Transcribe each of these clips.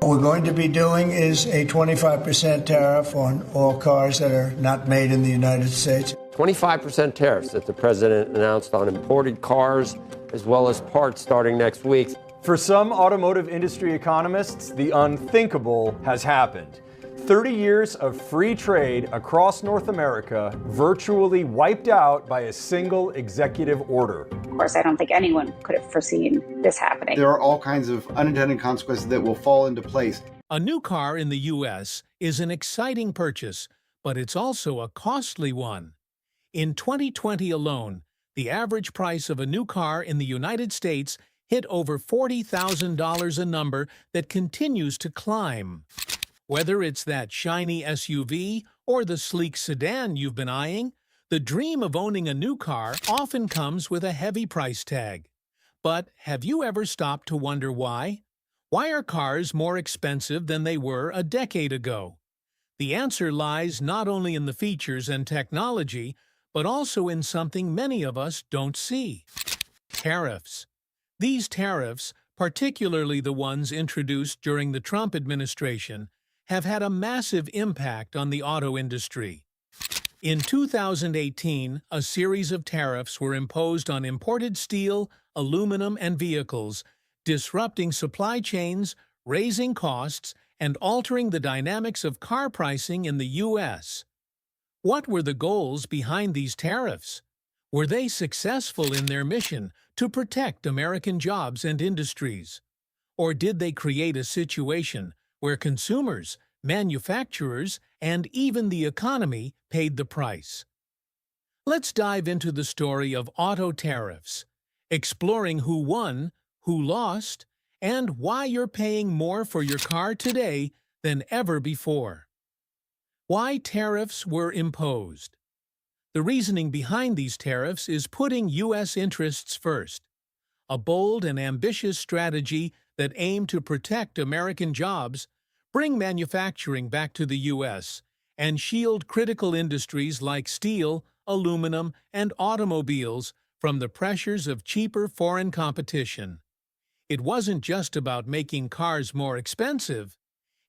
What we're going to be doing is a 25% tariff on all cars that are not made in the United States. 25% tariffs that the president announced on imported cars as well as parts starting next week. For some automotive industry economists, the unthinkable has happened. 30 years of free trade across North America virtually wiped out by a single executive order. Of course, I don't think anyone could have foreseen this happening. There are all kinds of unintended consequences that will fall into place. A new car in the U.S. is an exciting purchase, but it's also a costly one. In 2020 alone, the average price of a new car in the United States hit over $40,000, a number that continues to climb. Whether it's that shiny SUV or the sleek sedan you've been eyeing, the dream of owning a new car often comes with a heavy price tag. But have you ever stopped to wonder why? Why are cars more expensive than they were a decade ago? The answer lies not only in the features and technology, but also in something many of us don't see: tariffs. These tariffs, particularly the ones introduced during the Trump administration, have had a massive impact on the auto industry. In 2018, a series of tariffs were imposed on imported steel, aluminum, and vehicles, disrupting supply chains, raising costs, and altering the dynamics of car pricing in the U.S. What were the goals behind these tariffs? Were they successful in their mission to protect American jobs and industries? Or did they create a situation where consumers, manufacturers, and even the economy paid the price? Let's dive into the story of auto tariffs, exploring who won, who lost, and why you're paying more for your car today than ever before. Why tariffs were imposed. The reasoning behind these tariffs is putting U.S. interests first, a bold and ambitious strategy that aimed to protect American jobs, bring manufacturing back to the U.S., and shield critical industries like steel, aluminum, and automobiles from the pressures of cheaper foreign competition. It wasn't just about making cars more expensive.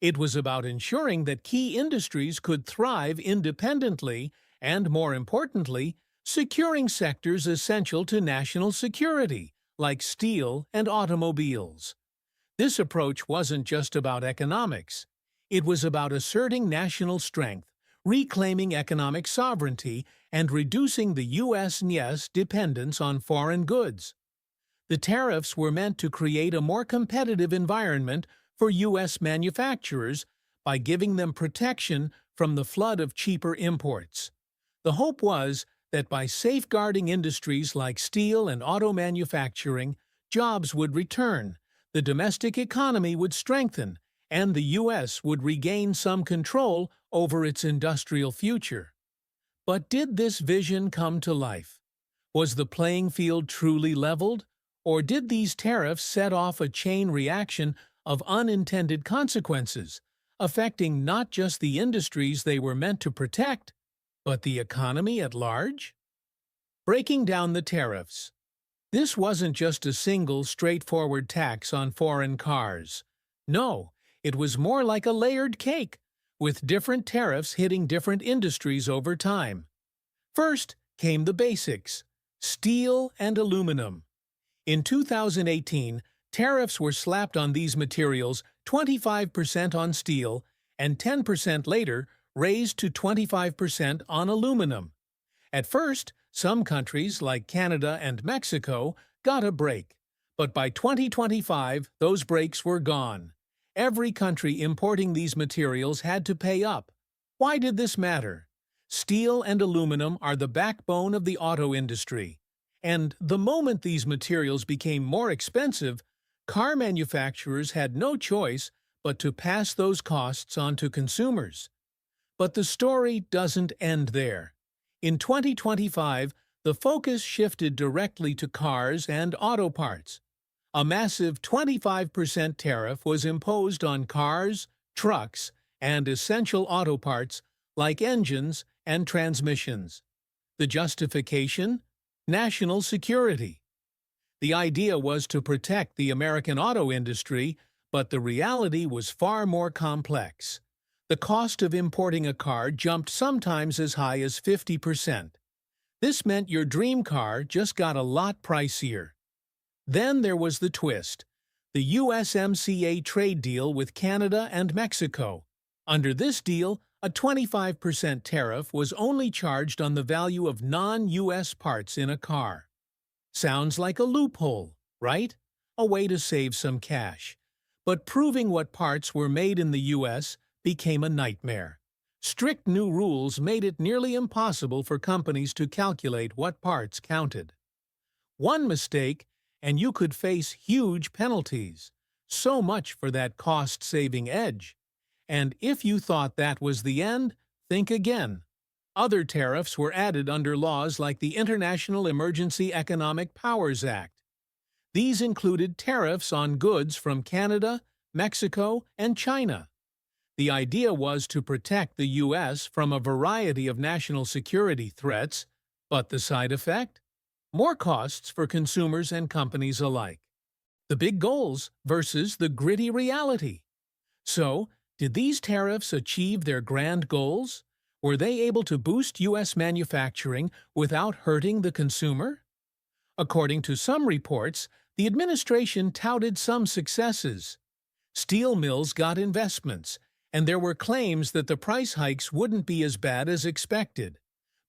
It was about ensuring that key industries could thrive independently and, more importantly, securing sectors essential to national security, like steel and automobiles. This approach wasn't just about economics. It was about asserting national strength, reclaiming economic sovereignty, and reducing the U.S.'s dependence on foreign goods. The tariffs were meant to create a more competitive environment for U.S. manufacturers by giving them protection from the flood of cheaper imports. The hope was that by safeguarding industries like steel and auto manufacturing, jobs would return, the domestic economy would strengthen, and the U.S. would regain some control over its industrial future. But did this vision come to life? Was the playing field truly leveled? Or did these tariffs set off a chain reaction of unintended consequences, affecting not just the industries they were meant to protect, but the economy at large? Breaking down the tariffs. This wasn't just a single, straightforward tax on foreign cars. No, it was more like a layered cake, with different tariffs hitting different industries over time. First came the basics: steel and aluminum. In 2018, tariffs were slapped on these materials, 25% on steel, and 10% later raised to 25% on aluminum. At first, some countries like Canada and Mexico got a break, but by 2025, those breaks were gone. Every country importing these materials had to pay up. Why did this matter? Steel and aluminum are the backbone of the auto industry. And the moment these materials became more expensive, car manufacturers had no choice but to pass those costs on to consumers. But the story doesn't end there. In 2025, the focus shifted directly to cars and auto parts. A massive 25% tariff was imposed on cars, trucks, and essential auto parts like engines and transmissions. The justification? National security. The idea was to protect the American auto industry, But the reality was far more complex. The cost of importing a car jumped sometimes as high as 50%. This meant your dream car just got a lot pricier. Then there was the twist: the USMCA trade deal with Canada and Mexico. Under this deal, a 25% tariff was only charged on the value of non-US parts in a car. Sounds like a loophole, right? A way to save some cash. But proving what parts were made in the US became a nightmare. Strict new rules made it nearly impossible for companies to calculate what parts counted. One mistake, and you could face huge penalties. So much for that cost-saving edge. And if you thought that was the end, think again. Other tariffs were added under laws like the International Emergency Economic Powers Act. These included tariffs on goods from Canada, Mexico, and China. The idea was to protect the U.S. from a variety of national security threats, but the side effect? More costs for consumers and companies alike. The big goals versus the gritty reality. So, did these tariffs achieve their grand goals? Were they able to boost U.S. manufacturing without hurting the consumer? According to some reports, the administration touted some successes. Steel mills got investments, and there were claims that the price hikes wouldn't be as bad as expected.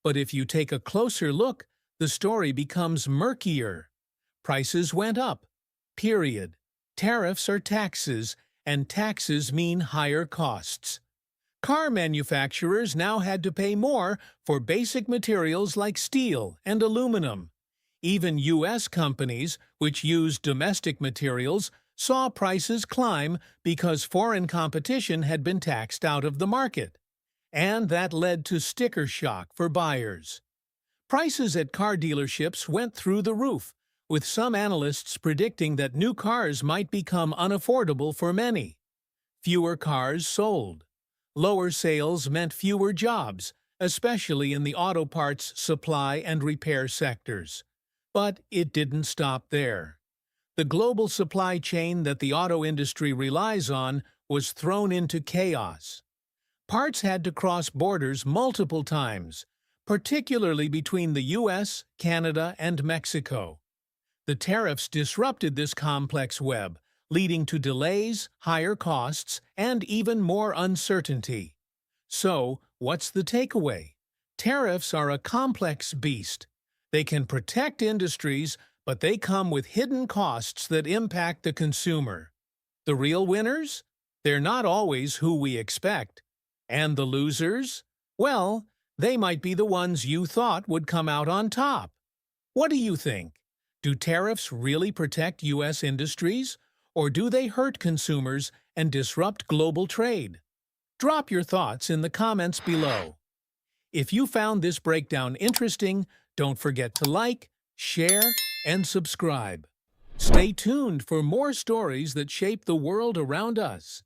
But if you take a closer look, the story becomes murkier. Prices went up. Period. Tariffs are taxes, and taxes mean higher costs. Car manufacturers now had to pay more for basic materials like steel and aluminum. Even U.S. companies, which used domestic materials, saw prices climb because foreign competition had been taxed out of the market. And that led to sticker shock for buyers. Prices at car dealerships went through the roof, with some analysts predicting that new cars might become unaffordable for many. Fewer cars sold. Lower sales meant fewer jobs, especially in the auto parts supply and repair sectors. But it didn't stop there. The global supply chain that the auto industry relies on was thrown into chaos. Parts had to cross borders multiple times, particularly between the U.S., Canada, and Mexico. The tariffs disrupted this complex web, leading to delays, higher costs, and even more uncertainty. So, what's the takeaway? Tariffs are a complex beast. They can protect industries, but they come with hidden costs that impact the consumer. The real winners? They're not always who we expect. And the losers? Well, they might be the ones you thought would come out on top. What do you think? Do tariffs really protect U.S. industries, or do they hurt consumers and disrupt global trade? Drop your thoughts in the comments below. If you found this breakdown interesting, don't forget to like, share, and subscribe. Stay tuned for more stories that shape the world around us.